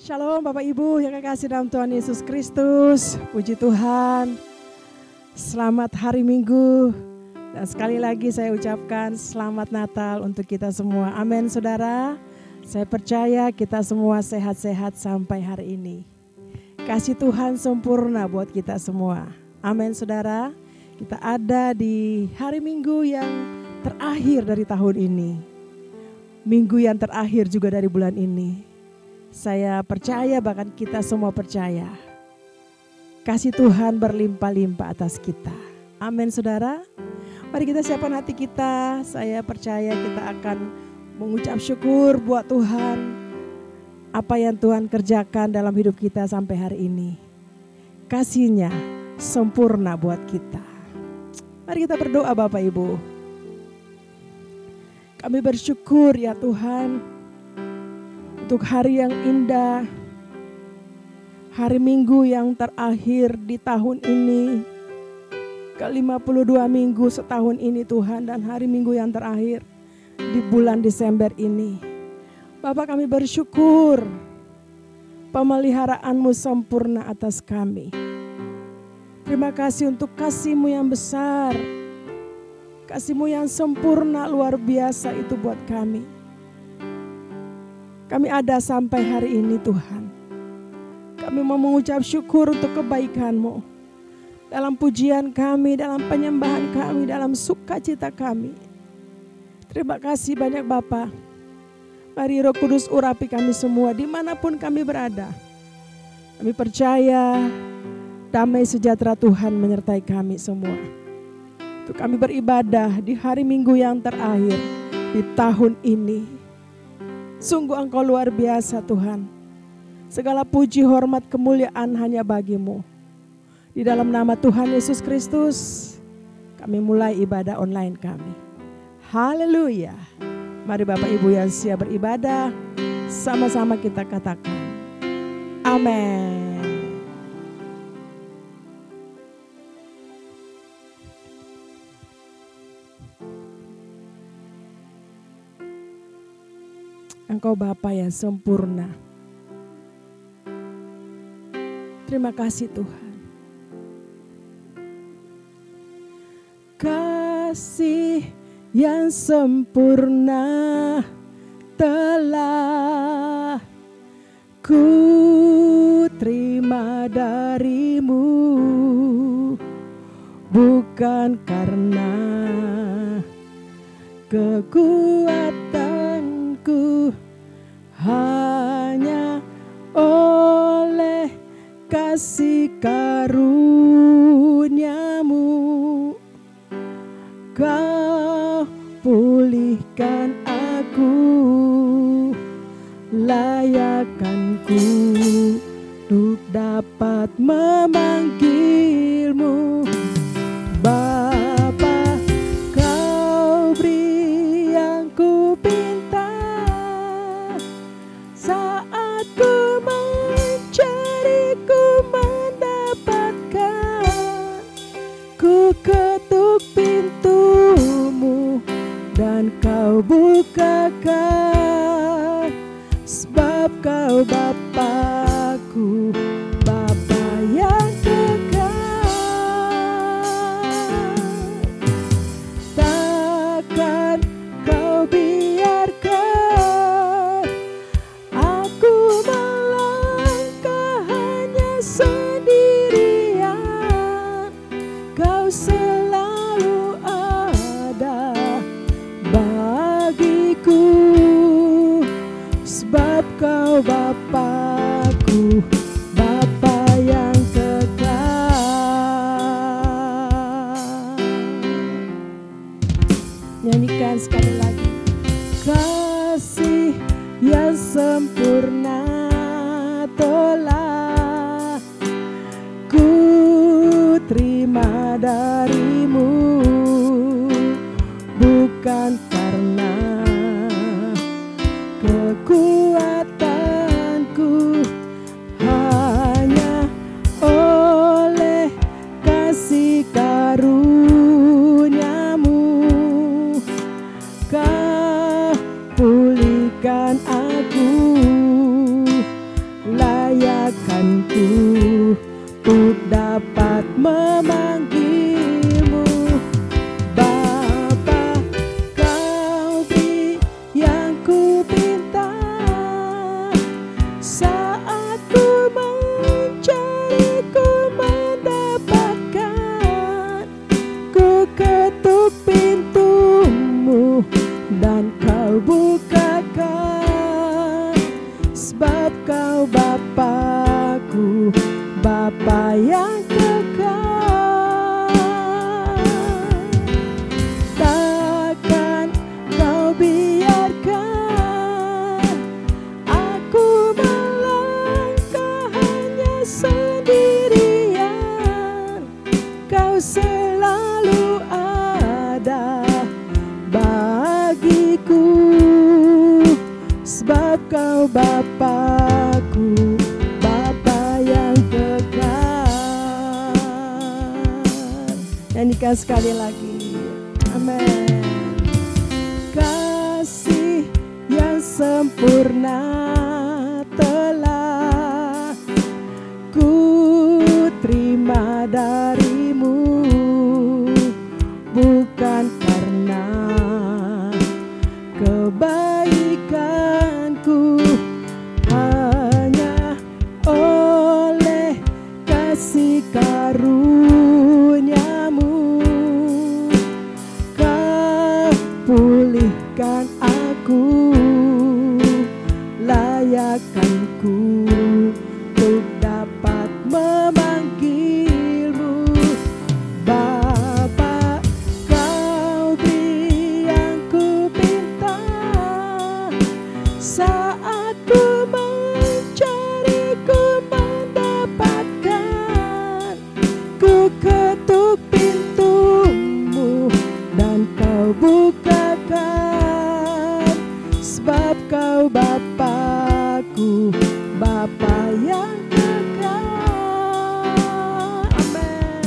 Shalom Bapak Ibu yang kekasih dalam Tuhan Yesus Kristus. Puji Tuhan. Selamat hari Minggu. Dan sekali lagi saya ucapkan selamat Natal untuk kita semua. Amin saudara. Saya percaya kita semua sehat-sehat sampai hari ini. Kasih Tuhan sempurna buat kita semua. Amin saudara. Kita ada di hari Minggu yang terakhir dari tahun ini. Minggu yang terakhir juga dari bulan ini. Saya percaya, bahkan kita semua percaya. Kasih Tuhan berlimpah-limpah atas kita. Amin saudara. Mari kita siapkan hati kita. Saya percaya kita akan mengucap syukur buat Tuhan. Apa yang Tuhan kerjakan dalam hidup kita sampai hari ini. Kasih-Nya sempurna buat kita. Mari kita berdoa Bapak Ibu. Kami bersyukur ya Tuhan. Untuk hari yang indah, hari Minggu yang terakhir di tahun ini, ke-52 minggu setahun ini Tuhan, dan hari Minggu yang terakhir di bulan Desember ini. Bapak kami bersyukur, pemeliharaanmu sempurna atas kami. Terima kasih untuk kasih-Mu yang besar, kasih-Mu yang sempurna luar biasa itu buat kami. Kami ada sampai hari ini Tuhan. Kami mau mengucap syukur untuk kebaikan-Mu. Dalam pujian kami, dalam penyembahan kami, dalam sukacita kami. Terima kasih banyak Bapa. Mari Roh Kudus urapi kami semua dimanapun kami berada. Kami percaya damai sejahtera Tuhan menyertai kami semua. Untuk kami beribadah di hari Minggu yang terakhir di tahun ini. Sungguh Engkau luar biasa Tuhan. Segala puji, hormat, kemuliaan hanya bagi-Mu. Di dalam nama Tuhan Yesus Kristus, kami mulai ibadah online kami. Haleluya. Mari Bapak Ibu yang siap beribadah, sama-sama kita katakan. Amin. Engkau Bapa yang sempurna. Terima kasih Tuhan. Kasih yang sempurna telah ku terima dari-Mu, bukan karena kekuatanku, hanya oleh kasih karunia-Mu Kau pulihkan aku, layakkanku untuk dapat memanggil-Mu Bapa. Kau beri yang ku pinta saat ku mencari, ku mendapatkan. Ku ketuk pintu-Mu dan Kau bukakan, sebab Kau Bapa-Ku, Bapa yang kekal. Takkan Kau biarkan aku melangkah hanya sendirian. Kau selalu ada bagiku, sebab Kau Bapa-Ku, Bapa yang kekal. Nyanyikan sekali lagi. Kasih yang sempurna telah ku terima dari-Mu, bukan karena kekuatanku, bukakan, sebab Kau Bapa-Ku, Bapa yang kekal. Takkan Kau biarkan aku melangkah hanya sendirian. Kau selalu ada bagiku, sebab Kau Bapa-Ku, Bapa yang kekal. Nyanyikan sekali lagi. Amin. Kasih yang sempurna telah ku terima darimu, bukan karena kebaikanku, hanya oleh kasih karunia-Mu Kau pulihkan aku, layakkanku untuk dapat memanggil-Mu Bapa. Kau beri yang ku pinta, saat ku mencari ku mendapatkan. Ku ketuk pintu-Mu dan Kau bukakan, sebab Kau Bapa-Ku, Bapa yang kekal. Amin.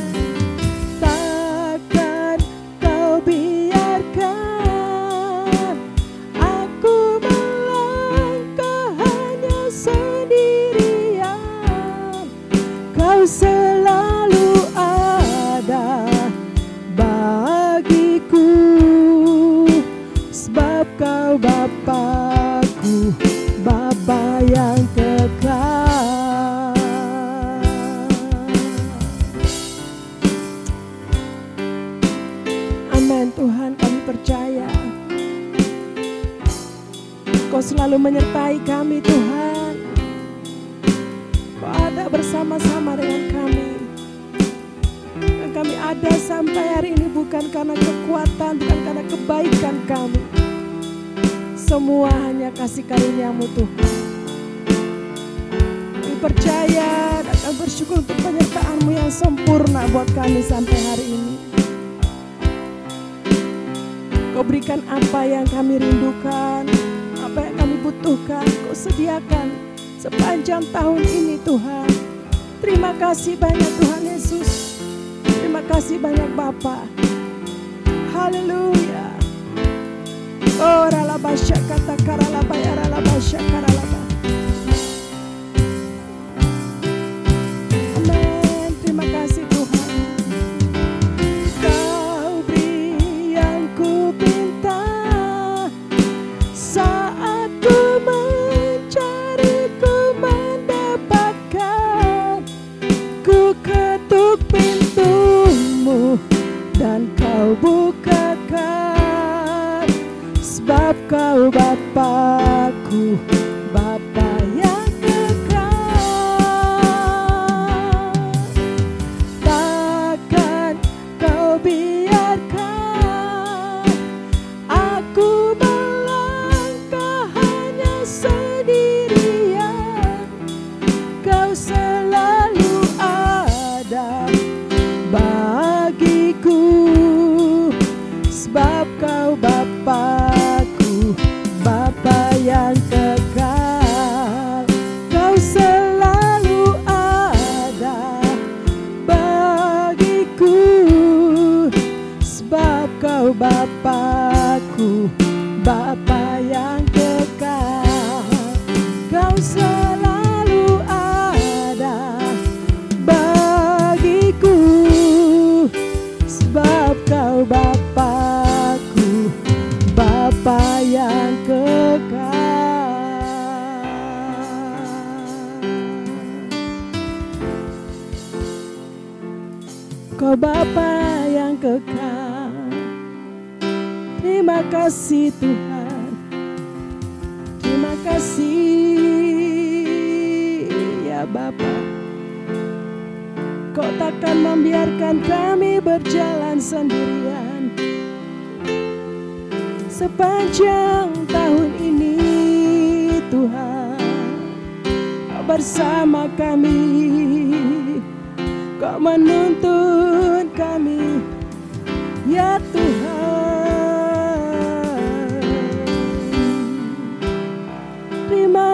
Takkan Kau biarkan aku melangkah hanya sendirian. Kau selalu ada bagiku, sebab Kau Bapa-Ku, Bapa yang kekal. Amin. Tuhan, kami percaya Kau selalu menyertai kami, Tuhan. Kau ada bersama-sama dengan kami. Dan kami ada sampai hari ini bukan karena kekuatan, bukan karena kebaikan kami. Semua hanya kasih karunia-Mu, Tuhan. Kami percaya dan kami bersyukur untuk penyertaan-Mu yang sempurna buat kami sampai hari ini. Kau berikan apa yang kami rindukan, apa yang kami butuhkan, Kau sediakan sepanjang tahun ini, Tuhan. Terima kasih banyak Tuhan Yesus. Terima kasih banyak Bapa. Haleluya. Oh, ralabasya kata karalaba ya ralabasya karalaba. Amin. Terima kasih Tuhan. Kau beri yang ku pinta, saat ku mencari ku mendapatkan. Ku ketuk pintu-Mu dan Kau bukakan, sebab Kau Bapa-Ku, Bapa yang kekal. Takkan Kau biarkan aku melangkah hanya sendirian. Kau selalu ada bagiku, sebab Kau Bapa-Ku, Bapa yang kekal. Kau selalu ada bagiku, sebab Kau Bapa-Ku, Bapa yang kekal. Kau selalu ada bagiku, sebab Kau Bapa-Ku, Bapa yang kekal. Kau Bapa yang kekal. Terima kasih Tuhan. Kau takkan membiarkan kami berjalan sendirian. Sepanjang tahun ini Tuhan, Kau bersama kami, Kau menuntun kami, ya Tuhan. Terima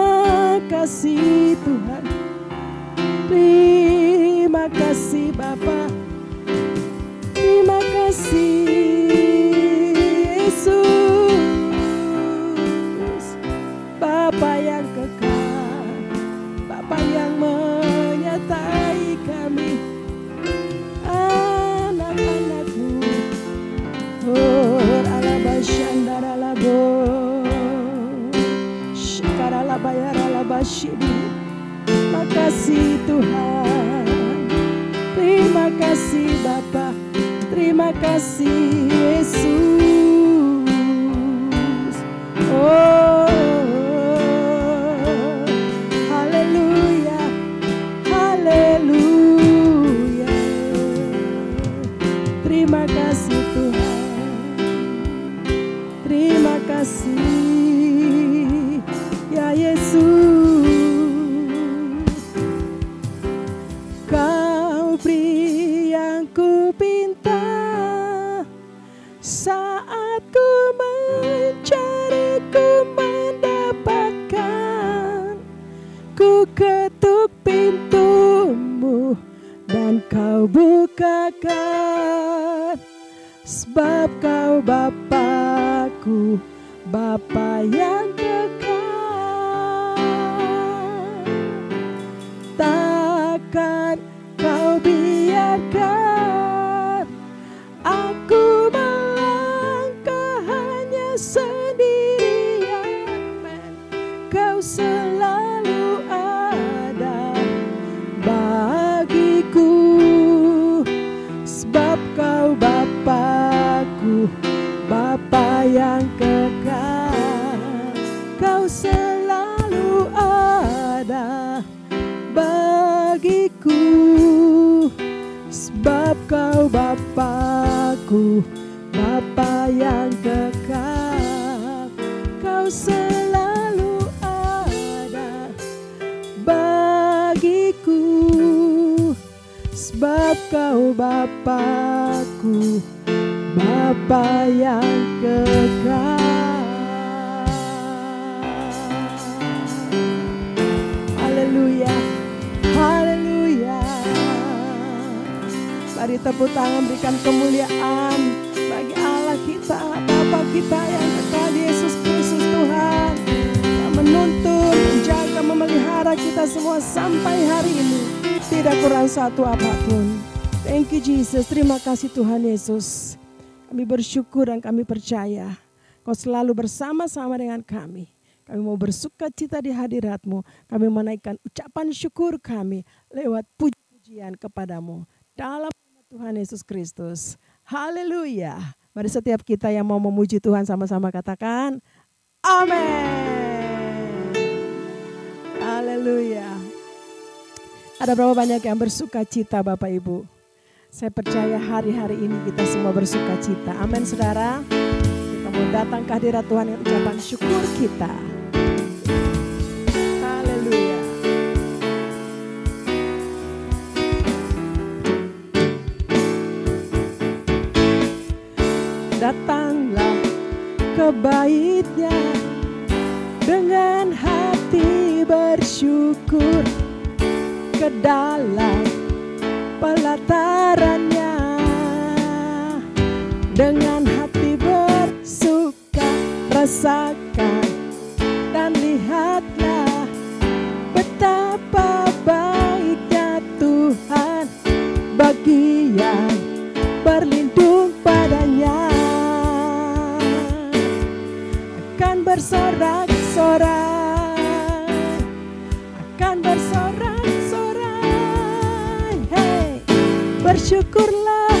kasih Tuhan, terima kasih Bapa, terima kasih Yesus, Bapa yang kekal, Bapa yang menyertai kami, anak-anak-Mu. Oh, alabashandaralabo, shikaralabayaralabashidi. Terima kasih Tuhan, terima kasih Bapa, terima kasih Yesus. Oh, haleluya, haleluya. Terima kasih Tuhan, terima kasih ya Yesus. Kau beri yang ku pinta saat ku mencari, ku mendapatkan. Ku ketuk pintu-Mu dan Kau bukakan. Sebab Kau Bapa-Ku, Bapa yang kekal. Takkan Kau biarkan aku melangkah hanya sendirian. Kau selalu ada bagiku. Sebab Kau Bapa-Ku, Bapa yang kekal. Kau selalu ada bagiku. Sebab Kau Bapa-Ku, Bapa yang kekal. Kau selalu ada bagiku. Sebab Kau Bapa-Ku, Bapa yang kekal. Haleluya, haleluya. Mari tepuk tangan, berikan kemuliaan bagi Allah kita, Bapa kita yang kekal, Yesus Kristus Tuhan, yang menuntun, menjaga, memelihara kita semua sampai hari ini. Tidak kurang satu apapun. Thank you Jesus, terima kasih Tuhan Yesus. Kami bersyukur dan kami percaya Kau selalu bersama-sama dengan kami. Kami mau bersuka cita di hadirat-Mu. Kami menaikkan ucapan syukur kami lewat puji-pujian kepadamu. Dalam nama Tuhan Yesus Kristus. Haleluya. Mari setiap kita yang mau memuji Tuhan sama-sama katakan amin. Haleluya. Ada berapa banyak yang bersuka cita Bapak Ibu? Saya percaya hari-hari ini kita semua bersuka cita. Amin saudara. Kita mau datang ke hadirat Tuhan dengan ucapan syukur kita. Haleluya. Datanglah ke bait-Nya dengan hati bersyukur, ke dalam pelataran-Nya dengan hati bersuka. Rasakan dan lihatlah betapa baiknya Tuhan bagi yang berlindung padanya. Akan bersorak-sorai, akan bersorak-sorai. Hey, bersyukurlah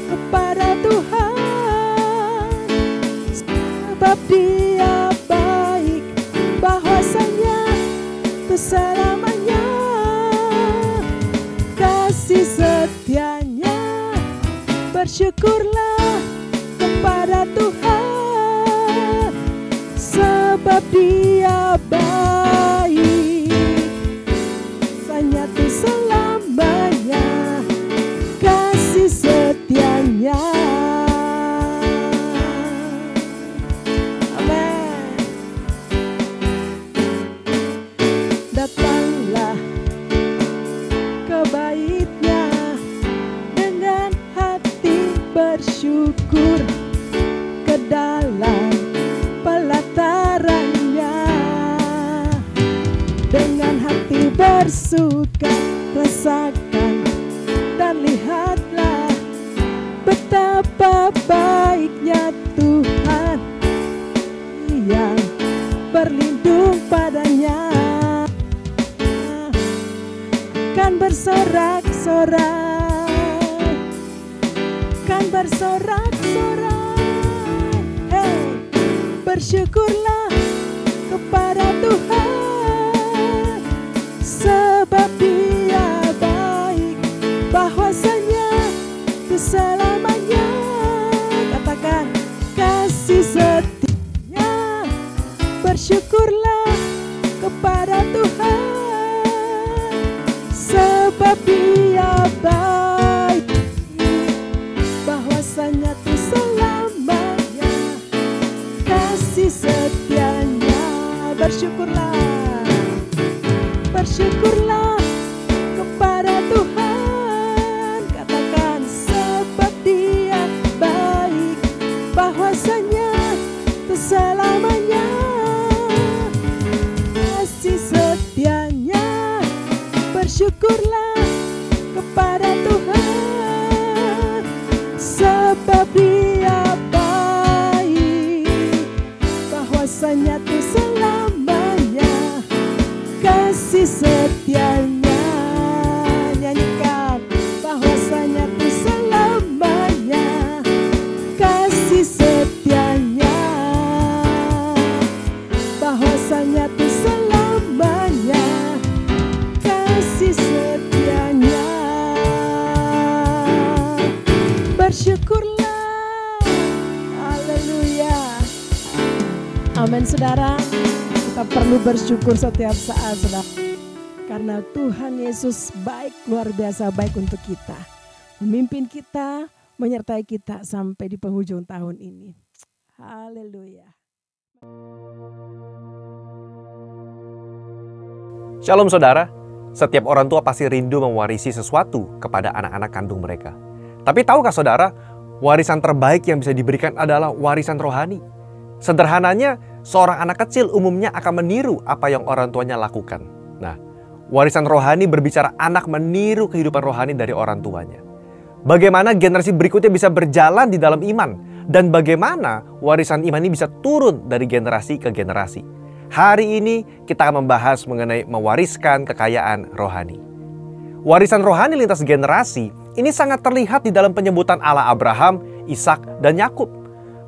kepada Tuhan, sebab Dia baik, bahwasanya itu selamanya kasih Bersyukurlah kepada Tuhan, sebab Dia baik, hanya tuh selamanya kasih setianya. Amin. Datanglah ke bait-Nya dengan hati bersyukur, ke dalam pelataran-Nya dengan hati bersuka, rasakan dan lihatlah betapa baiknya Tuhan yang berlindung padanya. Kan bersorak-sorak, kan bersorak-sorak. Hey, bersyukurlah kepada Tuhan, sebab Dia baik, bahwasanya keselamanya. Katakan kasih setianya. Bersyukurlah kepada Tuhan, sebab Dia baik, bahwasanya tuh selamanya kasih setianya. Bersyukurlah, bersyukurlah kepada Tuhan. Katakan sebab Dia baik, bahwasanya tuh selamanya kasih setianya. Bersyukurlah kepada Tuhan, sebab Dia baik, bahwasanya tuh selamanya kasih setianya. Nyanyikan, bahwasanya tuh selamanya kasih setianya, bahwasanya tuh selamanya kasih setianya. Bersyukurlah. Haleluya. Amin saudara. Kita perlu bersyukur setiap saat saudara, karena Tuhan Yesus baik, luar biasa baik untuk kita, memimpin kita, menyertai kita sampai di penghujung tahun ini. Haleluya. Shalom saudara, setiap orang tua pasti rindu mewarisi sesuatu kepada anak-anak kandung mereka. Tapi tahukah saudara, warisan terbaik yang bisa diberikan adalah warisan rohani. Sederhananya, seorang anak kecil umumnya akan meniru apa yang orang tuanya lakukan. Nah, warisan rohani berbicara anak meniru kehidupan rohani dari orang tuanya. Bagaimana generasi berikutnya bisa berjalan di dalam iman, dan bagaimana warisan iman ini bisa turun dari generasi ke generasi. Hari ini kita akan membahas mengenai mewariskan kekayaan rohani. Warisan rohani lintas generasi ini sangat terlihat di dalam penyebutan Allah Abraham, Ishak, dan Yakub.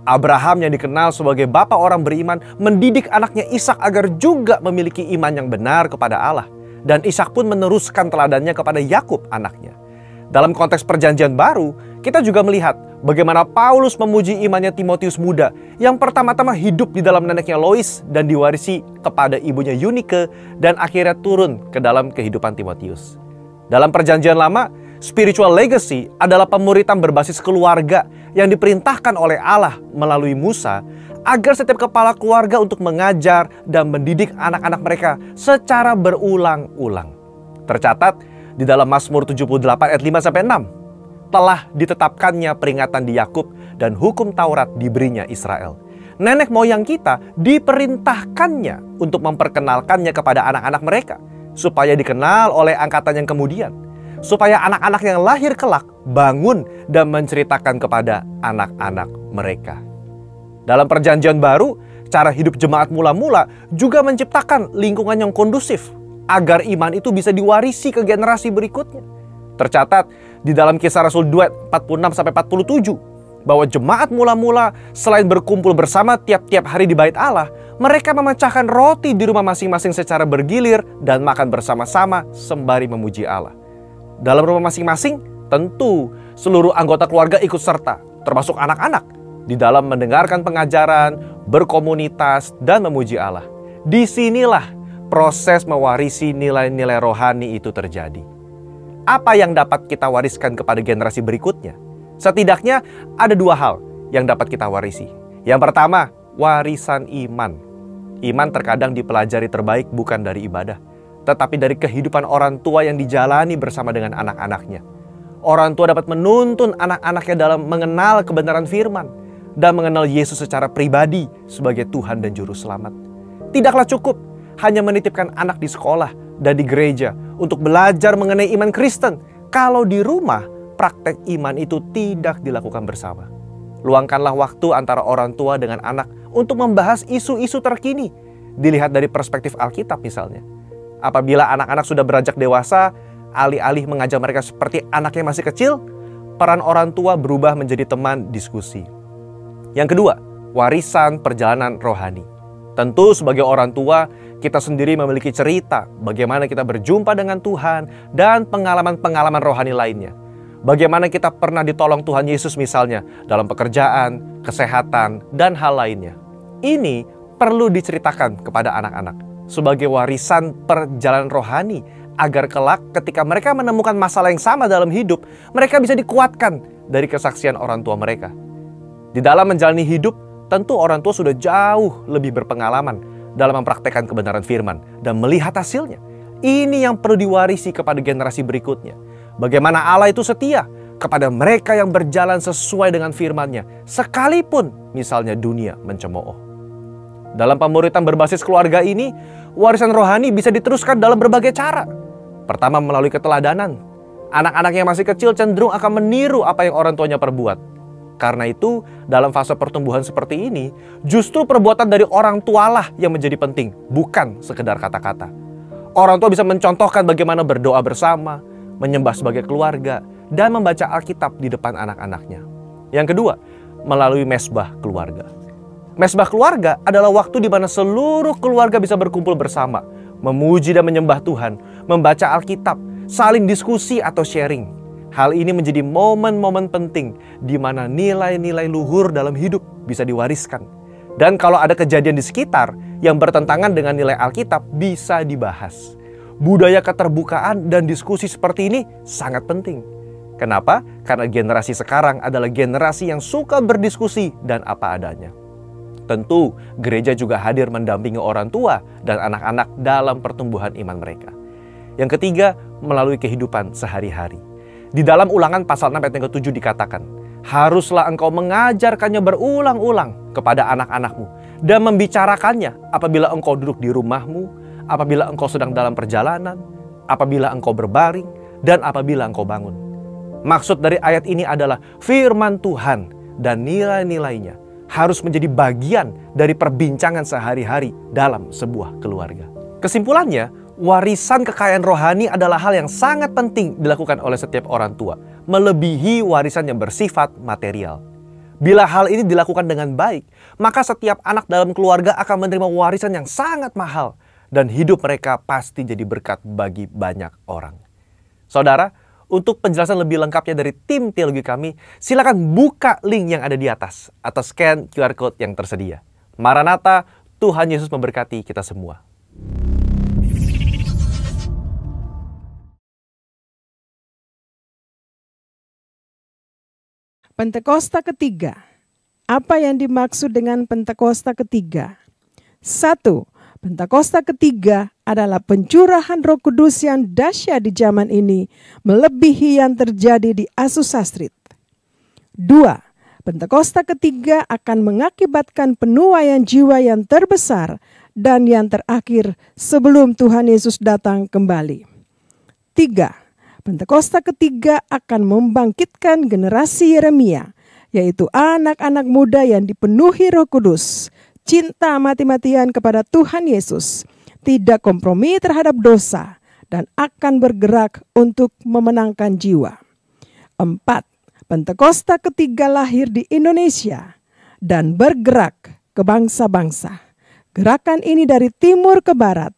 Abraham yang dikenal sebagai bapa orang beriman mendidik anaknya Ishak agar juga memiliki iman yang benar kepada Allah. Dan Ishak pun meneruskan teladannya kepada Yakub anaknya. Dalam konteks perjanjian baru, kita juga melihat bagaimana Paulus memuji imannya Timotius muda yang pertama-tama hidup di dalam neneknya Lois dan diwarisi kepada ibunya Eunike dan akhirnya turun ke dalam kehidupan Timotius. Dalam perjanjian lama, spiritual legacy adalah pemuritan berbasis keluarga yang diperintahkan oleh Allah melalui Musa agar setiap kepala keluarga untuk mengajar dan mendidik anak-anak mereka secara berulang-ulang. Tercatat di dalam Mazmur 78 ayat 5-6, telah ditetapkannya peringatan di Yakub dan hukum Taurat diberinya Israel. Nenek moyang kita diperintahkannya untuk memperkenalkannya kepada anak-anak mereka, supaya dikenal oleh angkatan yang kemudian, supaya anak-anak yang lahir kelak bangun dan menceritakan kepada anak-anak mereka. Dalam perjanjian baru, cara hidup jemaat mula-mula juga menciptakan lingkungan yang kondusif agar iman itu bisa diwarisi ke generasi berikutnya. Tercatat di dalam Kisah Rasul 2 46-47 bahwa jemaat mula-mula selain berkumpul bersama tiap-tiap hari di bait Allah, mereka memecahkan roti di rumah masing-masing secara bergilir dan makan bersama-sama sembari memuji Allah. Dalam rumah masing-masing tentu seluruh anggota keluarga ikut serta, termasuk anak-anak, di dalam mendengarkan pengajaran, berkomunitas, dan memuji Allah. Disinilah proses mewarisi nilai-nilai rohani itu terjadi. Apa yang dapat kita wariskan kepada generasi berikutnya? Setidaknya ada dua hal yang dapat kita warisi. Yang pertama, warisan iman. Iman terkadang dipelajari terbaik bukan dari ibadah, tetapi dari kehidupan orang tua yang dijalani bersama dengan anak-anaknya. Orang tua dapat menuntun anak-anaknya dalam mengenal kebenaran firman dan mengenal Yesus secara pribadi sebagai Tuhan dan Juru Selamat. Tidaklah cukup hanya menitipkan anak di sekolah dan di gereja untuk belajar mengenai iman Kristen kalau di rumah praktek iman itu tidak dilakukan bersama. Luangkanlah waktu antara orang tua dengan anak untuk membahas isu-isu terkini, dilihat dari perspektif Alkitab misalnya. Apabila anak-anak sudah beranjak dewasa, alih-alih mengajar mereka seperti anak yang masih kecil, peran orang tua berubah menjadi teman diskusi. Yang kedua, warisan perjalanan rohani. Tentu sebagai orang tua, kita sendiri memiliki cerita bagaimana kita berjumpa dengan Tuhan dan pengalaman-pengalaman rohani lainnya. Bagaimana kita pernah ditolong Tuhan Yesus misalnya dalam pekerjaan, kesehatan, dan hal lainnya. Ini perlu diceritakan kepada anak-anak sebagai warisan perjalanan rohani agar kelak ketika mereka menemukan masalah yang sama dalam hidup, mereka bisa dikuatkan dari kesaksian orang tua mereka. Di dalam menjalani hidup, tentu orang tua sudah jauh lebih berpengalaman dalam mempraktekkan kebenaran firman dan melihat hasilnya. Ini yang perlu diwarisi kepada generasi berikutnya. Bagaimana Allah itu setia kepada mereka yang berjalan sesuai dengan firman-Nya, sekalipun misalnya dunia mencemooh. Dalam pemuritan berbasis keluarga ini, warisan rohani bisa diteruskan dalam berbagai cara. Pertama, melalui keteladanan. Anak-anak yang masih kecil cenderung akan meniru apa yang orang tuanya perbuat. Karena itu, dalam fase pertumbuhan seperti ini, justru perbuatan dari orang tualah yang menjadi penting, bukan sekedar kata-kata. Orang tua bisa mencontohkan bagaimana berdoa bersama, menyembah sebagai keluarga, dan membaca Alkitab di depan anak-anaknya. Yang kedua, melalui mesbah keluarga. Mesbah keluarga adalah waktu di mana seluruh keluarga bisa berkumpul bersama, memuji dan menyembah Tuhan, membaca Alkitab, saling diskusi atau sharing. Hal ini menjadi momen-momen penting di mana nilai-nilai luhur dalam hidup bisa diwariskan. Dan kalau ada kejadian di sekitar yang bertentangan dengan nilai Alkitab bisa dibahas. Budaya keterbukaan dan diskusi seperti ini sangat penting. Kenapa? Karena generasi sekarang adalah generasi yang suka berdiskusi dan apa adanya. Tentu, gereja juga hadir mendampingi orang tua dan anak-anak dalam pertumbuhan iman mereka. Yang ketiga, melalui kehidupan sehari-hari. Di dalam Ulangan pasal 6 ayat yang ke-7 dikatakan, haruslah engkau mengajarkannya berulang-ulang kepada anak-anakmu dan membicarakannya apabila engkau duduk di rumahmu, apabila engkau sedang dalam perjalanan, apabila engkau berbaring, dan apabila engkau bangun. Maksud dari ayat ini adalah firman Tuhan dan nilai-nilainya harus menjadi bagian dari perbincangan sehari-hari dalam sebuah keluarga. Kesimpulannya, warisan kekayaan rohani adalah hal yang sangat penting dilakukan oleh setiap orang tua, melebihi warisan yang bersifat material. Bila hal ini dilakukan dengan baik, maka setiap anak dalam keluarga akan menerima warisan yang sangat mahal, dan hidup mereka pasti jadi berkat bagi banyak orang. Saudara, untuk penjelasan lebih lengkapnya dari tim teologi kami, silakan buka link yang ada di atas atau scan QR Code yang tersedia. Maranatha, Tuhan Yesus memberkati kita semua. Pentakosta ketiga. Apa yang dimaksud dengan Pentakosta ketiga? 1. Pentakosta ketiga adalah pencurahan Roh Kudus yang dahsyat di zaman ini, melebihi yang terjadi di Azusa Street. 2. Pentakosta ketiga akan mengakibatkan penuaian jiwa yang terbesar dan yang terakhir sebelum Tuhan Yesus datang kembali. 3. Pentakosta ketiga akan membangkitkan generasi Yeremia, yaitu anak-anak muda yang dipenuhi Roh Kudus, cinta mati-matian kepada Tuhan Yesus, tidak kompromi terhadap dosa, dan akan bergerak untuk memenangkan jiwa. 4. Pentakosta ketiga lahir di Indonesia dan bergerak ke bangsa-bangsa. Gerakan ini dari timur ke barat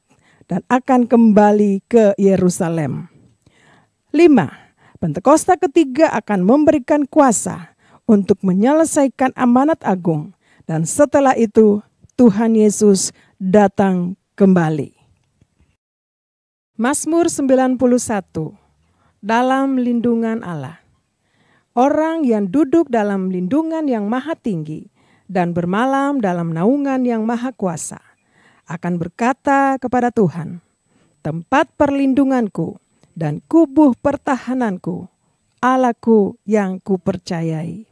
dan akan kembali ke Yerusalem. 5. Pentakosta ketiga akan memberikan kuasa untuk menyelesaikan amanat agung. Dan setelah itu Tuhan Yesus datang kembali. Mazmur 91. Dalam lindungan Allah. Orang yang duduk dalam lindungan yang maha tinggi dan bermalam dalam naungan yang maha kuasa akan berkata kepada Tuhan, tempat perlindunganku dan kubuh pertahananku, Allahku yang kupercayai.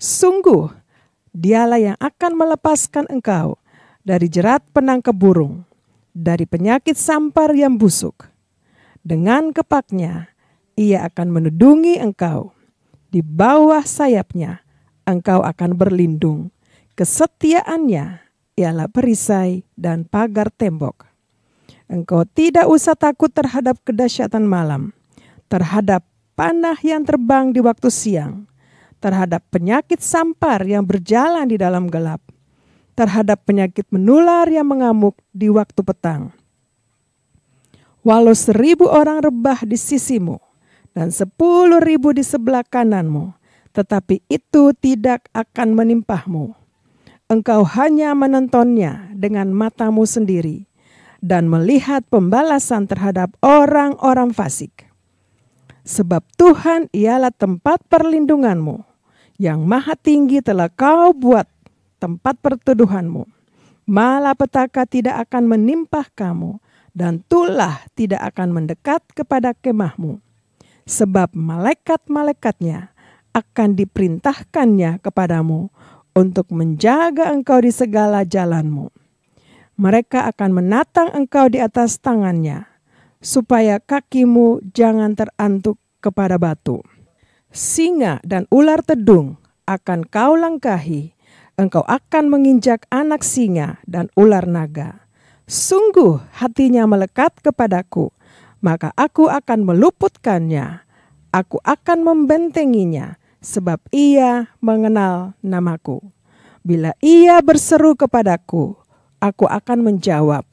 Sungguh, Dialah yang akan melepaskan engkau dari jerat penangkap burung, dari penyakit sampar yang busuk. Dengan kepaknya, Ia akan menudungi engkau. Di bawah sayapnya, engkau akan berlindung. Kesetiaannya ialah perisai dan pagar tembok. Engkau tidak usah takut terhadap kedahsyatan malam, terhadap panah yang terbang di waktu siang, terhadap penyakit sampar yang berjalan di dalam gelap, terhadap penyakit menular yang mengamuk di waktu petang. Walau 1.000 orang rebah di sisimu dan 10.000 di sebelah kananmu, tetapi itu tidak akan menimpahmu. Engkau hanya menontonnya dengan matamu sendiri dan melihat pembalasan terhadap orang-orang fasik. Sebab Tuhan ialah tempat perlindunganmu, yang maha tinggi telah kau buat tempat perteduhanmu. Malapetaka tidak akan menimpah kamu, dan tulah tidak akan mendekat kepada kemahmu. Sebab malaikat-malaikatnya akan diperintahkannya kepadamu untuk menjaga engkau di segala jalanmu. Mereka akan menatang engkau di atas tangannya, supaya kakimu jangan terantuk kepada batu. Singa dan ular tedung akan kau langkahi, engkau akan menginjak anak singa dan ular naga. Sungguh hatinya melekat kepadaku, maka aku akan meluputkannya. Aku akan membentenginya, sebab ia mengenal namaku. Bila ia berseru kepadaku, aku akan menjawab.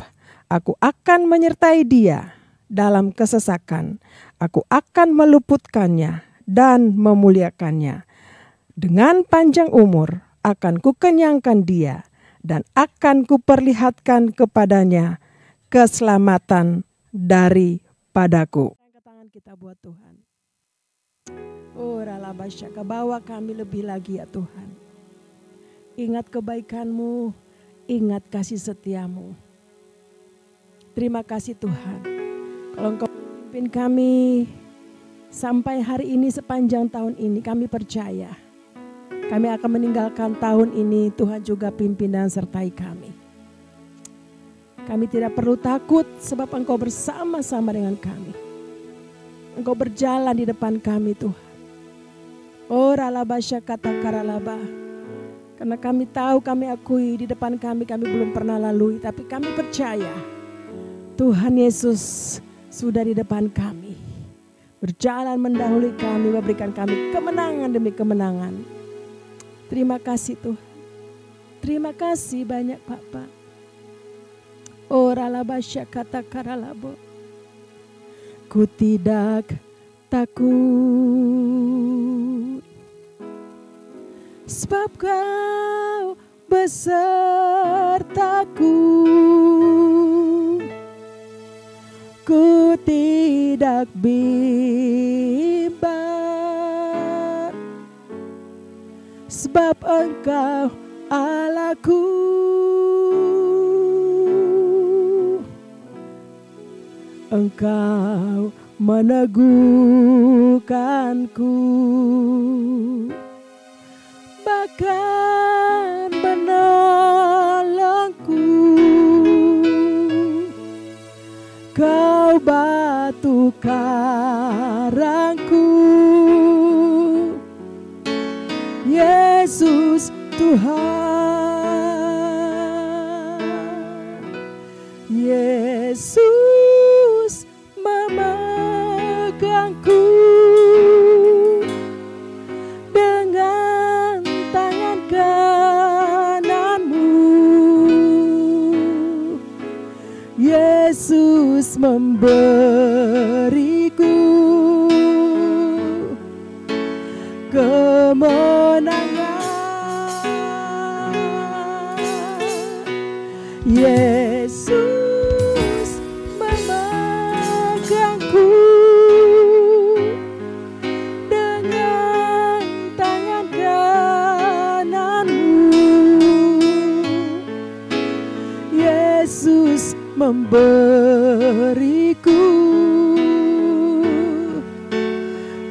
Aku akan menyertai dia dalam kesesakan. Aku akan meluputkannya dan memuliakannya. Dengan panjang umur akan kukenyangkan dia, dan akan kuperlihatkan kepadanya keselamatan daripadaku. Angkat tangan kita buat Tuhan. Oh ralabasyaka, bawa kami lebih lagi ya Tuhan. Ingat kebaikan-Mu, ingat kasih setia-Mu. Terima kasih Tuhan. Kalau Engkau memimpin kami sampai hari ini, sepanjang tahun ini, kami percaya kami akan meninggalkan tahun ini, Tuhan juga pimpin dan sertai kami. Kami tidak perlu takut sebab Engkau bersama-sama dengan kami. Engkau berjalan di depan kami Tuhan. Oh ralabasya kata karalaba. Karena kami tahu, kami akui di depan kami belum pernah lalui. Tapi kami percaya Tuhan Yesus sudah di depan kami. Berjalan mendahului kami, memberikan kami kemenangan demi kemenangan. Terima kasih Tuhan. Terima kasih banyak Bapak. Oh ralabasya kata karalabo. Ku tidak takut, sebab Kau besertaku. Ku tidak bimbang, sebab Engkau Allahku. Engkau meneguhkanku, bahkan menolongku. Kau batu karangku, Yesus Tuhan. Yesus memegangku dengan tangan kananmu. Yesus memberiku memberiku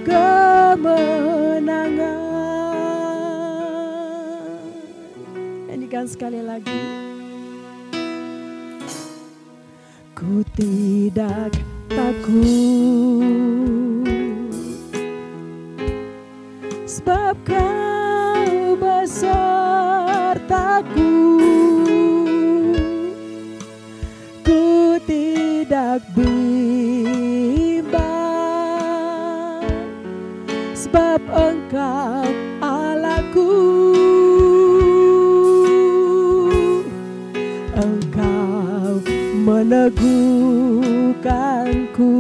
kemenangan. Nyanyikan sekali lagi. Ku tidak takut, sebab Kau besertaku. Ku tidak bimbang, sebab Engkau Allahku. Engkau meneguhkanku,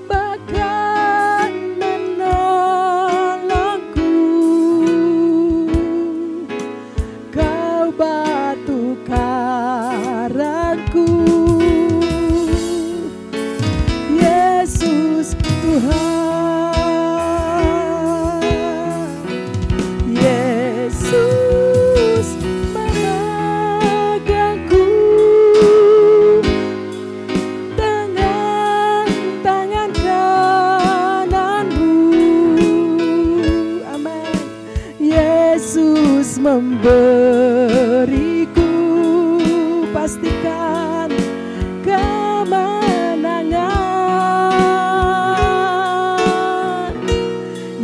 bahkan menolongku. Kau batu karangku, Yesus Tuhan. Yesus memegangku dengan tangan kananmu. Amin. Yesus memberiku, pastikan kemenangan.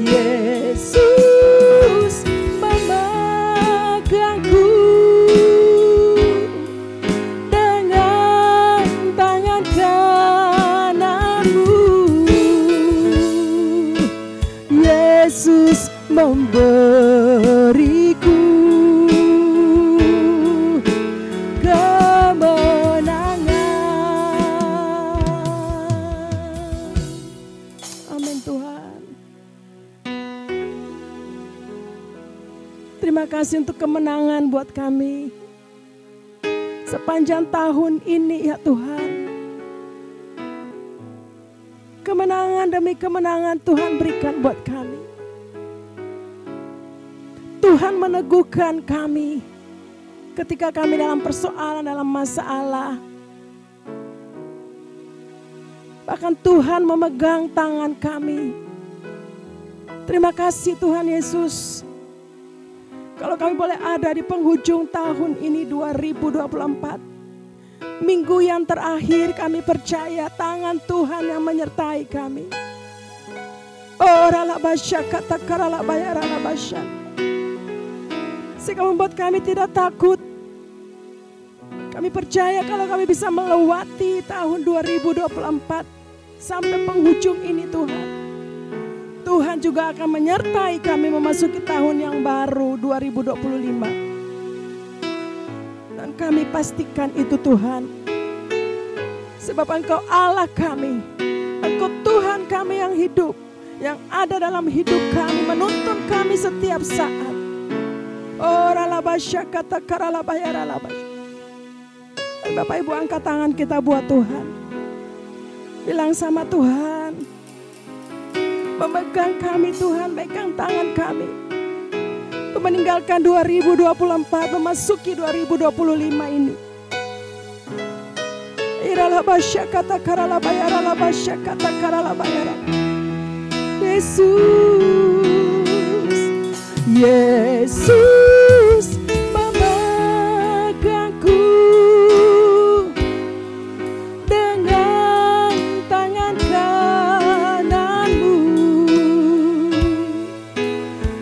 Yesus memegangku dengan tangan kananmu. Yesus memberiku kemenangan. Amin Tuhan. Terima kasih untuk kemenangan buat kami sepanjang tahun ini ya Tuhan. Kemenangan demi kemenangan Tuhan berikan buat kami. Tuhan meneguhkan kami ketika kami dalam persoalan, dalam masalah. Bahkan Tuhan memegang tangan kami. Terima kasih Tuhan Yesus. Kalau kami boleh ada di penghujung tahun ini 2024. Minggu yang terakhir kami percaya tangan Tuhan yang menyertai kami. Ora la basya kata karala bayara la basya. Sehingga membuat kami tidak takut. Kami percaya kalau kami bisa melewati tahun 2024 sampai penghujung ini Tuhan. Tuhan juga akan menyertai kami memasuki tahun yang baru 2025. Dan kami pastikan itu Tuhan. Sebab Engkau Allah kami. Engkau Tuhan kami yang hidup. Yang ada dalam hidup kami, menuntun kami setiap saat. Ora la basya kata karala bayara la basya. Bapak Ibu angkat tangan kita buat Tuhan. Bilang sama Tuhan. Memegang kami Tuhan, pegang tangan kami. Untuk meninggalkan 2024, memasuki 2025 ini. Irala basya kata karala bayara la basya kata karala bayara. Yesus, Yesus memegangku dengan tangan kananmu.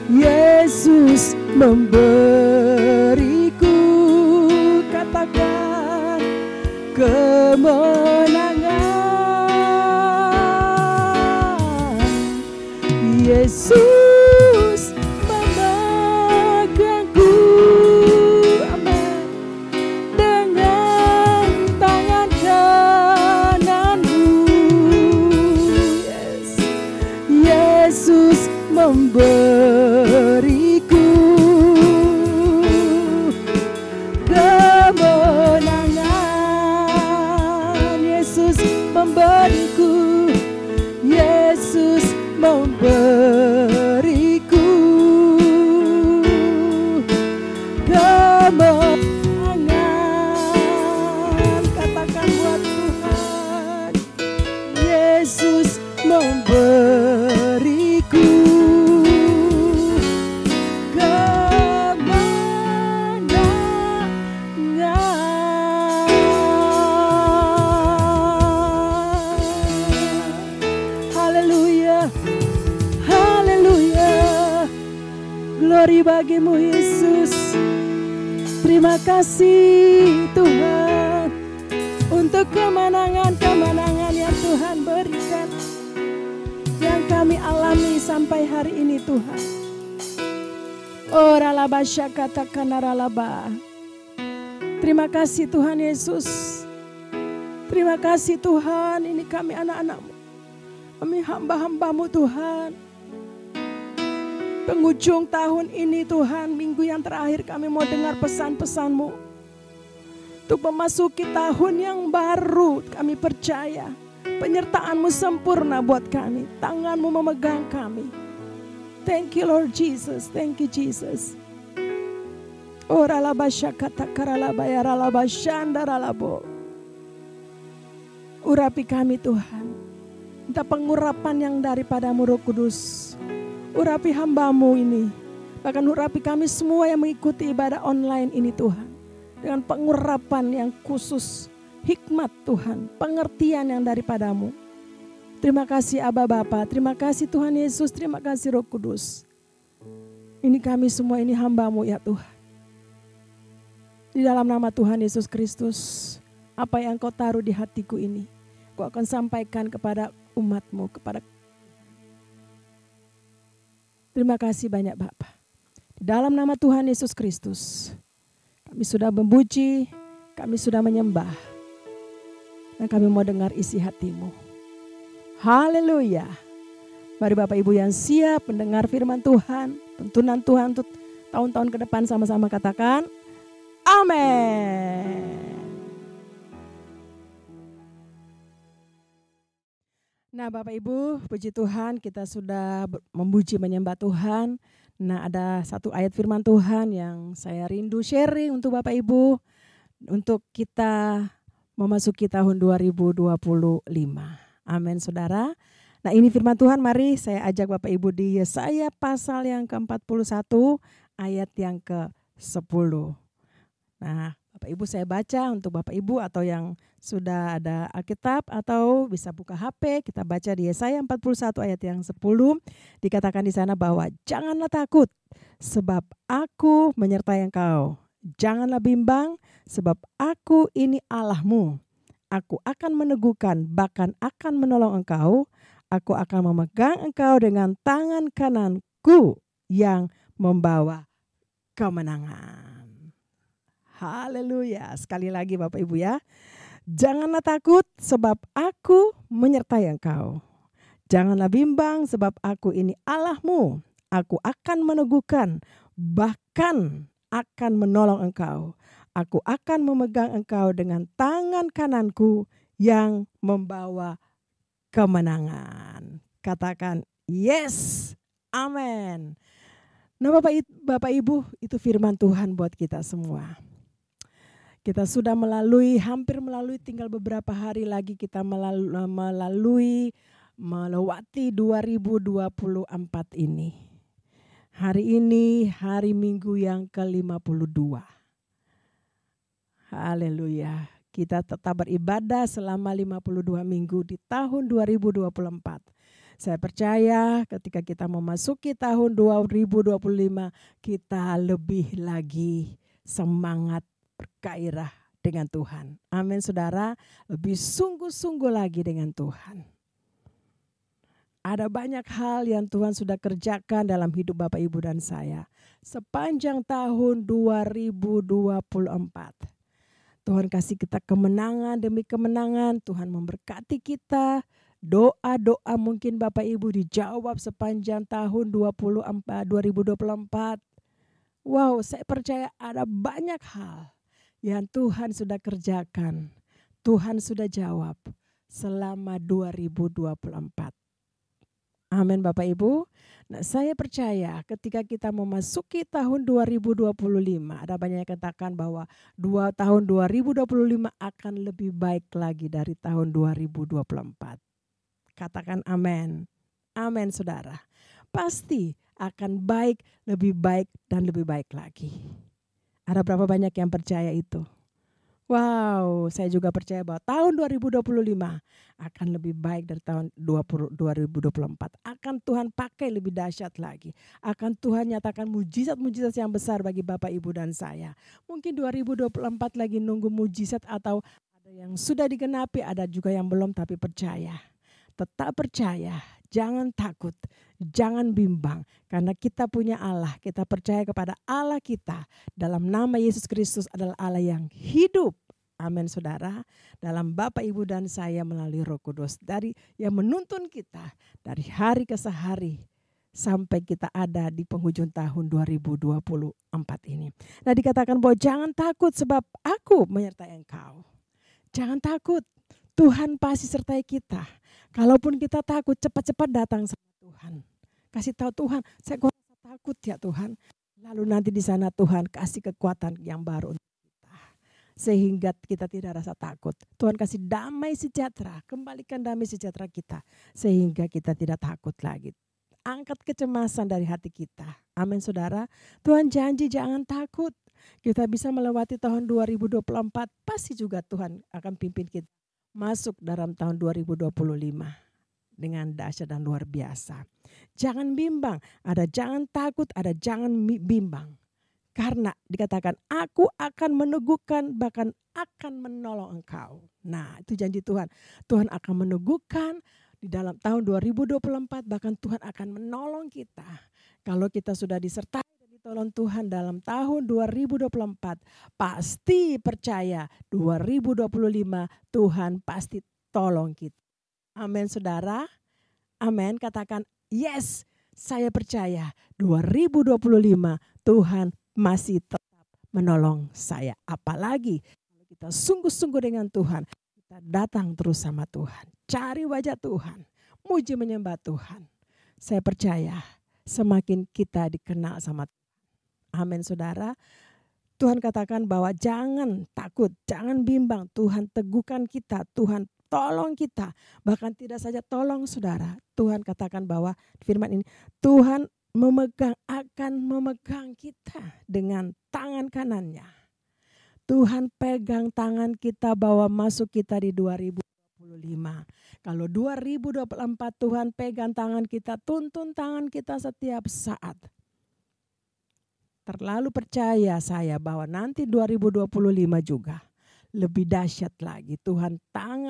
Yesus memberiku, katakan, kemenangan. Yesus memegangku, amin, dengan tangan kananmu. Yes. Yesus memberiku kemenangan. bagimu Yesus. Terima kasih Tuhan untuk kemenangan-kemenangan yang Tuhan berikan, yang kami alami sampai hari ini Tuhan. Ora laba syakata kanara laba. Terima kasih Tuhan Yesus. Terima kasih Tuhan, ini kami anak-anak-Mu. Kami hamba-hamba-Mu Tuhan. Penghujung tahun ini Tuhan, minggu yang terakhir kami mau dengar pesan-pesan-Mu. Untuk memasuki tahun yang baru, kami percaya penyertaan-Mu sempurna buat kami. Tangan-Mu memegang kami. Thank you Lord Jesus, thank you Jesus. Ora laba syakata karalaba ya ralaba shandaralabo. Urapi kami Tuhan. Minta pengurapan yang daripada-Mu Roh Kudus. Urapi hamba-Mu ini. Bahkan urapi kami semua yang mengikuti ibadah online ini Tuhan. Dengan pengurapan yang khusus. Hikmat Tuhan. Pengertian yang daripada-Mu. Terima kasih Aba Bapa. Terima kasih Tuhan Yesus. Terima kasih Roh Kudus. Ini kami semua ini hamba-Mu ya Tuhan. Di dalam nama Tuhan Yesus Kristus. Apa yang Kau taruh di hatiku ini. Kau akan sampaikan kepada umat-Mu. Terima kasih banyak Bapa. Di dalam nama Tuhan Yesus Kristus. Kami sudah memuji. Kami sudah menyembah. Dan kami mau dengar isi hati-Mu. Haleluya. Mari Bapak Ibu yang siap mendengar firman Tuhan, tuntunan Tuhan untuk tahun-tahun ke depan, sama-sama katakan amin. Nah Bapak Ibu, puji Tuhan, kita sudah memuji menyembah Tuhan. Nah ada satu ayat firman Tuhan yang saya rindu sharing untuk Bapak Ibu. Untuk kita memasuki tahun 2025. Amin saudara. Nah ini firman Tuhan, mari saya ajak Bapak Ibu di Yesaya pasal yang ke-41 ayat yang ke-10. Nah Bapak Ibu saya baca untuk Bapak Ibu atau yang sudah ada Alkitab atau bisa buka HP, kita baca di Yesaya 41 ayat yang 10. Dikatakan di sana bahwa janganlah takut sebab aku menyertai engkau. Janganlah bimbang sebab aku ini Allahmu. Aku akan meneguhkan, bahkan akan menolong engkau. Aku akan memegang engkau dengan tangan kananku yang membawa kemenangan. Haleluya. Sekali lagi Bapak Ibu ya. Janganlah takut sebab aku menyertai engkau. Janganlah bimbang sebab aku ini Allahmu. Aku akan meneguhkan, bahkan akan menolong engkau. Aku akan memegang engkau dengan tangan kananku yang membawa kemenangan. Katakan yes, amin. Nah Bapak Ibu, itu firman Tuhan buat kita semua. Kita sudah hampir melalui, tinggal beberapa hari lagi kita melewati 2024 ini. Hari ini hari Minggu yang ke-52. Haleluya. Kita tetap beribadah selama 52 minggu di tahun 2024. Saya percaya ketika kita memasuki tahun 2025, kita lebih lagi semangat bergairah dengan Tuhan. Amin saudara, lebih sungguh-sungguh lagi dengan Tuhan. Ada banyak hal yang Tuhan sudah kerjakan dalam hidup Bapak Ibu dan saya sepanjang tahun 2024. Tuhan kasih kita kemenangan demi kemenangan. Tuhan memberkati kita. Doa-doa mungkin Bapak Ibu dijawab sepanjang tahun 2024. Wow, saya percaya ada banyak hal yang Tuhan sudah kerjakan. Tuhan sudah jawab selama 2024. Amin Bapak Ibu. Nah, saya percaya ketika kita memasuki tahun 2025, ada banyak yang katakan bahwa tahun 2025 akan lebih baik lagi dari tahun 2024. Katakan amin. Amin saudara. Pasti akan baik, lebih baik dan lebih baik lagi. Ada berapa banyak yang percaya itu? Wow, saya juga percaya bahwa tahun 2025 akan lebih baik dari tahun 2024. Akan Tuhan pakai lebih dahsyat lagi. Akan Tuhan nyatakan mujizat-mujizat yang besar bagi Bapak, Ibu, dan saya. Mungkin 2024 lagi nunggu mujizat atau ada yang sudah digenapi, ada juga yang belum, tapi percaya. Tetap percaya, jangan takut, jangan bimbang. Karena kita punya Allah, kita percaya kepada Allah kita. Dalam nama Yesus Kristus adalah Allah yang hidup. Amin saudara. Dalam Bapak, Ibu, dan saya melalui Roh Kudus. Dari yang menuntun kita dari hari ke hari. Sampai kita ada di penghujung tahun 2024 ini. Nah dikatakan bahwa jangan takut sebab aku menyertai engkau. Jangan takut, Tuhan pasti sertai kita. Kalaupun kita takut, cepat-cepat datang sama Tuhan. Kasih tahu Tuhan, saya kok takut ya Tuhan. Lalu nanti di sana Tuhan kasih kekuatan yang baru untuk kita. Sehingga kita tidak rasa takut. Tuhan kasih damai sejahtera, kembalikan damai sejahtera kita. Sehingga kita tidak takut lagi. Angkat kecemasan dari hati kita. Amin saudara. Tuhan janji jangan takut. Kita bisa melewati tahun 2024. Pasti juga Tuhan akan pimpin kita masuk dalam tahun 2025 dengan dahsyat dan luar biasa. Jangan bimbang, ada jangan takut, ada jangan bimbang. Karena dikatakan aku akan meneguhkan bahkan akan menolong engkau. Nah itu janji Tuhan. Tuhan akan meneguhkan di dalam tahun 2024 bahkan Tuhan akan menolong kita. Kalau kita sudah disertai tolong Tuhan dalam tahun 2024 pasti percaya 2025 Tuhan pasti tolong kita. Amin saudara. Amin, katakan yes saya percaya 2025 Tuhan masih tetap menolong saya. Apalagi kalau kita sungguh-sungguh dengan Tuhan, kita datang terus sama Tuhan, cari wajah Tuhan, muji menyembah Tuhan. Saya percaya semakin kita dikenal sama Tuhan. Amin saudara. Tuhan katakan bahwa jangan takut, jangan bimbang. Tuhan teguhkan kita, Tuhan tolong kita. Bahkan tidak saja tolong saudara. Tuhan katakan bahwa firman ini, Tuhan akan memegang kita dengan tangan kanannya. Tuhan pegang tangan kita bawa masuk kita di 2025. Kalau 2024 Tuhan pegang tangan kita, tuntun tangan kita setiap saat. Terlalu percaya saya bahwa nanti 2025 juga lebih dahsyat lagi. Tuhan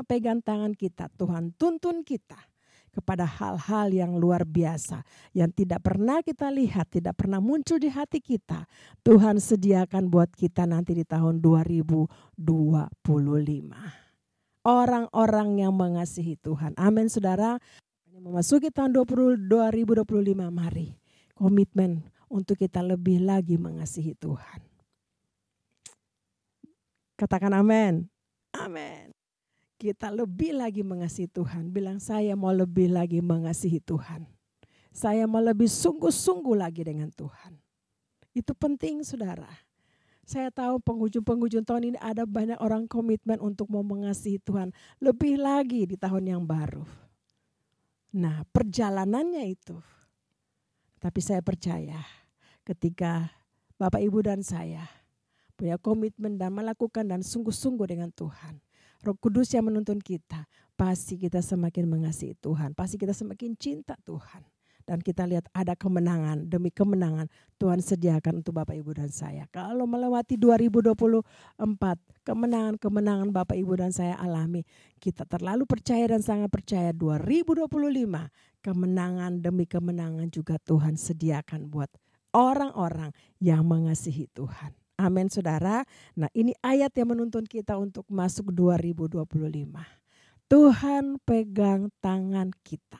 pegang tangan kita, Tuhan tuntun kita kepada hal-hal yang luar biasa. Yang tidak pernah kita lihat, tidak pernah muncul di hati kita. Tuhan sediakan buat kita nanti di tahun 2025. Orang-orang yang mengasihi Tuhan. Amin saudara. Memasuki tahun 2025 mari komitmen untuk kita lebih lagi mengasihi Tuhan. Katakan amin. Amin. Kita lebih lagi mengasihi Tuhan. Bilang saya mau lebih lagi mengasihi Tuhan. Saya mau lebih sungguh-sungguh lagi dengan Tuhan. Itu penting saudara. Saya tahu penghujung tahun ini ada banyak orang komitmen untuk mau mengasihi Tuhan. Lebih lagi di tahun yang baru. Nah perjalanannya itu. Tapi saya percaya ketika Bapak Ibu dan saya punya komitmen dan melakukan dan sungguh-sungguh dengan Tuhan. Roh Kudus yang menuntun kita, pasti kita semakin mengasihi Tuhan. Pasti kita semakin cinta Tuhan. Dan kita lihat ada kemenangan demi kemenangan Tuhan sediakan untuk Bapak Ibu dan saya. Kalau melewati 2024, kemenangan-kemenangan Bapak Ibu dan saya alami. Kita terlalu percaya dan sangat percaya 2025, kemenangan demi kemenangan juga Tuhan sediakan buat orang-orang yang mengasihi Tuhan. Amin saudara. Nah ini ayat yang menuntun kita untuk masuk 2025. Tuhan pegang tangan kita.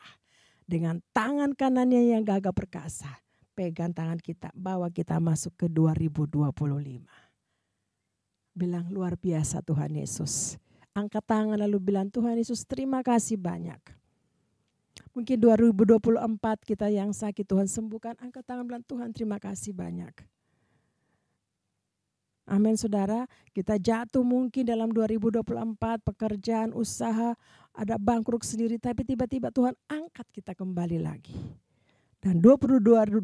Dengan tangan kanannya yang gagah perkasa. Pegang tangan kita, bawa kita masuk ke 2025. Bilang luar biasa Tuhan Yesus. Angkat tangan lalu bilang Tuhan Yesus terima kasih banyak. Mungkin 2024 kita yang sakit Tuhan sembuhkan. Angkat tangan bilang Tuhan terima kasih banyak. Amin saudara, kita jatuh mungkin dalam 2024 pekerjaan, usaha, ada bangkrut sendiri. Tapi tiba-tiba Tuhan angkat kita kembali lagi. Dan 2025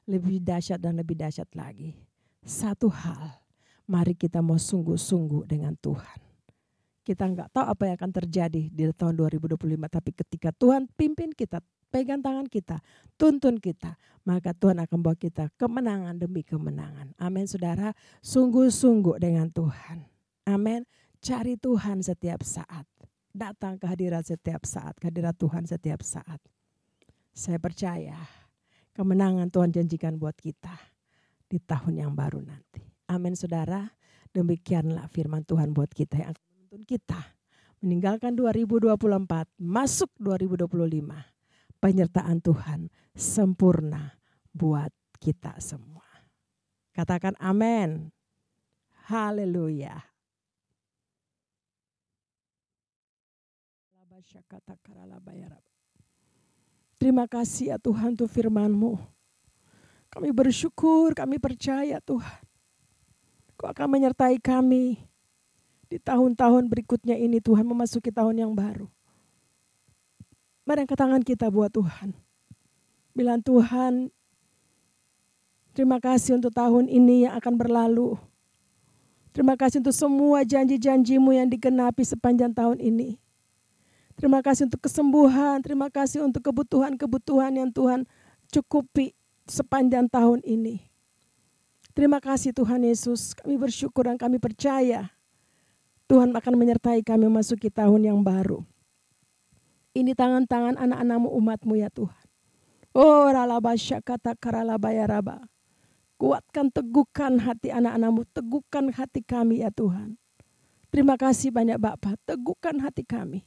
lebih dahsyat dan lebih dahsyat lagi. Satu hal, Mari kita mau sungguh-sungguh dengan Tuhan. Kita nggak tahu apa yang akan terjadi di tahun 2025. Tapi ketika Tuhan pimpin kita, pegang tangan kita, tuntun kita, maka Tuhan akan bawa kita kemenangan demi kemenangan. Amin saudara, sungguh-sungguh dengan Tuhan. Amin, cari Tuhan setiap saat. Datang ke hadirat setiap saat, ke hadirat Tuhan setiap saat. Saya percaya kemenangan Tuhan janjikan buat kita di tahun yang baru nanti. Amin saudara, demikianlah firman Tuhan buat kita yang akan menuntun kita meninggalkan 2024, masuk 2025. Penyertaan Tuhan sempurna buat kita semua. Katakan amin. Haleluya. Terima kasih ya Tuhan untuk firman-Mu. Kami bersyukur, kami percaya Tuhan. Kau akan menyertai kami di tahun-tahun berikutnya ini Tuhan, memasuki tahun yang baru. Mari angkat tangan kita buat Tuhan. Bilang Tuhan, terima kasih untuk tahun ini yang akan berlalu. Terima kasih untuk semua janji-janji-Mu yang digenapi sepanjang tahun ini. Terima kasih untuk kesembuhan, terima kasih untuk kebutuhan-kebutuhan yang Tuhan cukupi sepanjang tahun ini. Terima kasih Tuhan Yesus, kami bersyukur dan kami percaya Tuhan akan menyertai kami memasuki tahun yang baru. Ini tangan-tangan anak-anak-Mu, umat-Mu ya Tuhan. Oh ralabasya kata karalabayaraba. Kuatkan, teguhkan hati anak-anak-Mu, teguhkan hati kami ya Tuhan. Terima kasih banyak Bapa, teguhkan hati kami.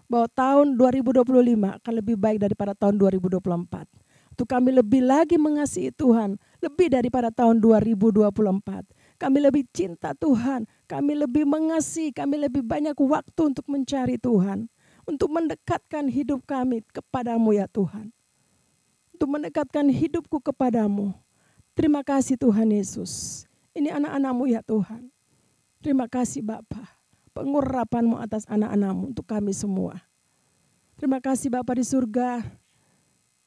Bahwa tahun 2025 akan lebih baik daripada tahun 2024. Untuk kami lebih lagi mengasihi Tuhan, lebih daripada tahun 2024. Kami lebih cinta Tuhan, kami lebih mengasihi, kami lebih banyak waktu untuk mencari Tuhan. Untuk mendekatkan hidup kami kepadamu ya Tuhan. Untuk mendekatkan hidupku kepadamu. Terima kasih Tuhan Yesus. Ini anak-anak-Mu ya Tuhan. Terima kasih Bapa. Pengurapan-Mu atas anak-anak-Mu untuk kami semua. Terima kasih Bapa di surga.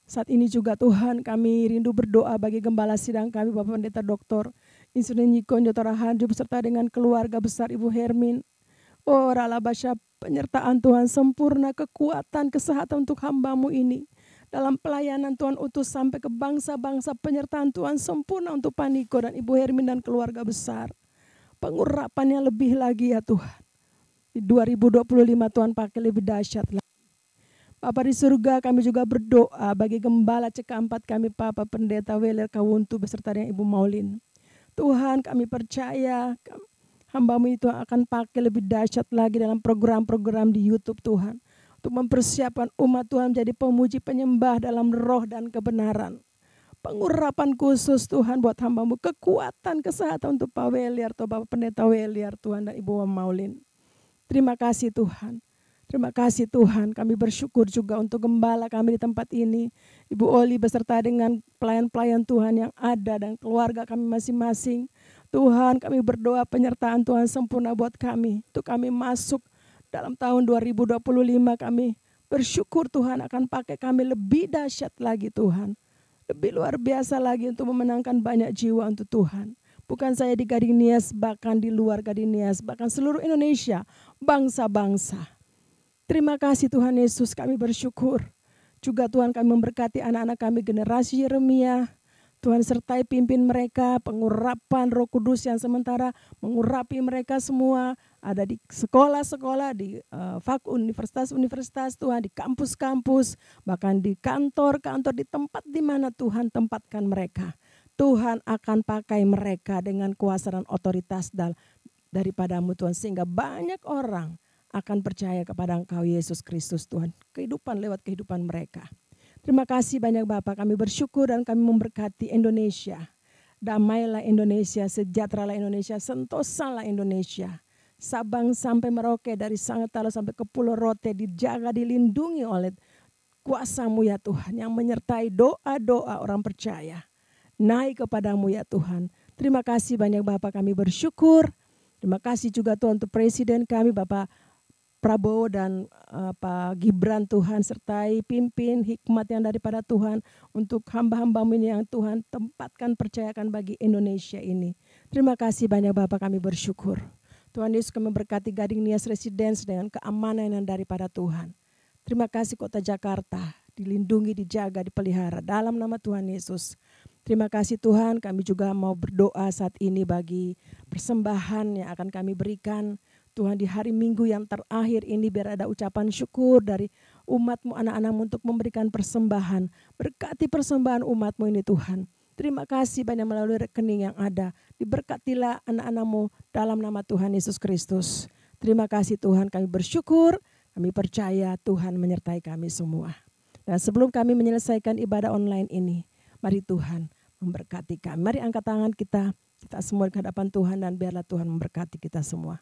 Saat ini juga Tuhan kami rindu berdoa bagi gembala sidang kami Bapak Pendeta Dr. Insinyur Niko Nyotorahanju beserta dengan keluarga besar Ibu Hermin. Oh ralabasya, penyertaan Tuhan sempurna, kekuatan, kesehatan untuk hamba-Mu ini. Dalam pelayanan Tuhan utus sampai ke bangsa-bangsa, penyertaan Tuhan sempurna untuk Pak Niko dan Ibu Hermin dan keluarga besar. Pengurapan yang lebih lagi ya Tuhan. Di 2025 Tuhan pakai lebih dahsyat lagi. Bapa di surga, kami juga berdoa bagi gembala CK4 kami Bapak Pendeta Weler Kawuntu beserta dengan Ibu Maulin. Tuhan kami percaya hamba-Mu itu akan pakai lebih dahsyat lagi dalam program-program di YouTube Tuhan. Untuk mempersiapkan umat Tuhan menjadi pemuji penyembah dalam roh dan kebenaran. Pengurapan khusus Tuhan buat hamba-Mu, kekuatan kesehatan untuk Pak Weliar atau Bapak Pendeta Weliar Tuhan dan Ibu Maulin. Terima kasih Tuhan. Terima kasih Tuhan, kami bersyukur juga untuk gembala kami di tempat ini. Ibu Oli beserta dengan pelayan-pelayan Tuhan yang ada dan keluarga kami masing-masing. Tuhan kami berdoa penyertaan Tuhan sempurna buat kami. Untuk kami masuk dalam tahun 2025 kami bersyukur Tuhan akan pakai kami lebih dahsyat lagi Tuhan. Lebih luar biasa lagi untuk memenangkan banyak jiwa untuk Tuhan. Bukan saya di Gading Nias, bahkan di luar Gading Nias, bahkan seluruh Indonesia, bangsa-bangsa. Terima kasih Tuhan Yesus, kami bersyukur. Juga Tuhan kami memberkati anak-anak kami generasi Yeremia. Tuhan sertai pimpin mereka, pengurapan Roh Kudus yang sementara mengurapi mereka semua. Ada di sekolah-sekolah, di universitas-universitas Tuhan, di kampus-kampus, bahkan di kantor-kantor, di tempat di mana Tuhan tempatkan mereka. Tuhan akan pakai mereka dengan kuasa dan otoritas daripada-Mu Tuhan. Sehingga banyak orang akan percaya kepada Engkau Yesus Kristus Tuhan. Kehidupan lewat kehidupan mereka. Terima kasih banyak Bapak, kami bersyukur dan kami memberkati Indonesia. Damailah Indonesia, sejahteralah Indonesia, sentosalah Indonesia. Sabang sampai Merauke, dari Sangatalo sampai ke Pulau Rote, dijaga, dilindungi oleh kuasa-Mu ya Tuhan. Yang menyertai doa-doa orang percaya. Naik kepadamu ya Tuhan. Terima kasih banyak Bapak, kami bersyukur. Terima kasih juga Tuhan untuk Presiden kami Bapak Prabowo dan Pak Gibran Tuhan, sertai pimpin hikmat yang daripada Tuhan untuk hamba-hamba-Mu ini yang Tuhan tempatkan, percayakan bagi Indonesia ini. Terima kasih banyak Bapak, kami bersyukur. Tuhan Yesus, kami memberkati Gading Nias Residence dengan keamanan yang daripada Tuhan. Terima kasih kota Jakarta, dilindungi, dijaga, dipelihara dalam nama Tuhan Yesus. Terima kasih Tuhan, kami juga mau berdoa saat ini bagi persembahan yang akan kami berikan. Tuhan, di hari Minggu yang terakhir ini biar ada ucapan syukur dari umat-Mu, anak-anak-Mu untuk memberikan persembahan. Berkati persembahan umat-Mu ini Tuhan. Terima kasih banyak melalui rekening yang ada. Diberkatilah anak-anak-Mu dalam nama Tuhan Yesus Kristus. Terima kasih Tuhan, kami bersyukur, kami percaya Tuhan menyertai kami semua. Dan sebelum kami menyelesaikan ibadah online ini, mari Tuhan memberkati kami. Mari angkat tangan kita semua di hadapan Tuhan dan biarlah Tuhan memberkati kita semua.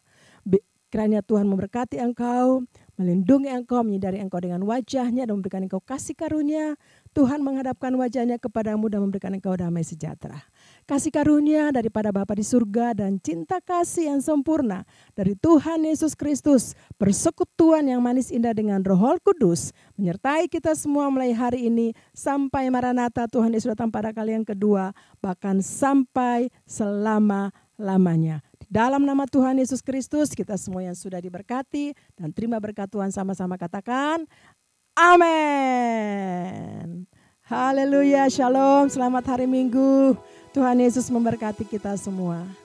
Kiranya Tuhan memberkati engkau, melindungi engkau, menyadari engkau dengan wajahnya dan memberikan engkau kasih karunia. Tuhan menghadapkan wajahnya kepadamu dan memberikan engkau damai sejahtera. Kasih karunia daripada Bapa di surga dan cinta kasih yang sempurna dari Tuhan Yesus Kristus, persekutuan yang manis indah dengan Roh Kudus menyertai kita semua mulai hari ini sampai Maranatha Tuhan Yesus datang pada kali yang kedua, bahkan sampai selama-lamanya. Dalam nama Tuhan Yesus Kristus, kita semua yang sudah diberkati dan terima berkat Tuhan sama-sama katakan amin. Haleluya, shalom, selamat hari Minggu. Tuhan Yesus memberkati kita semua.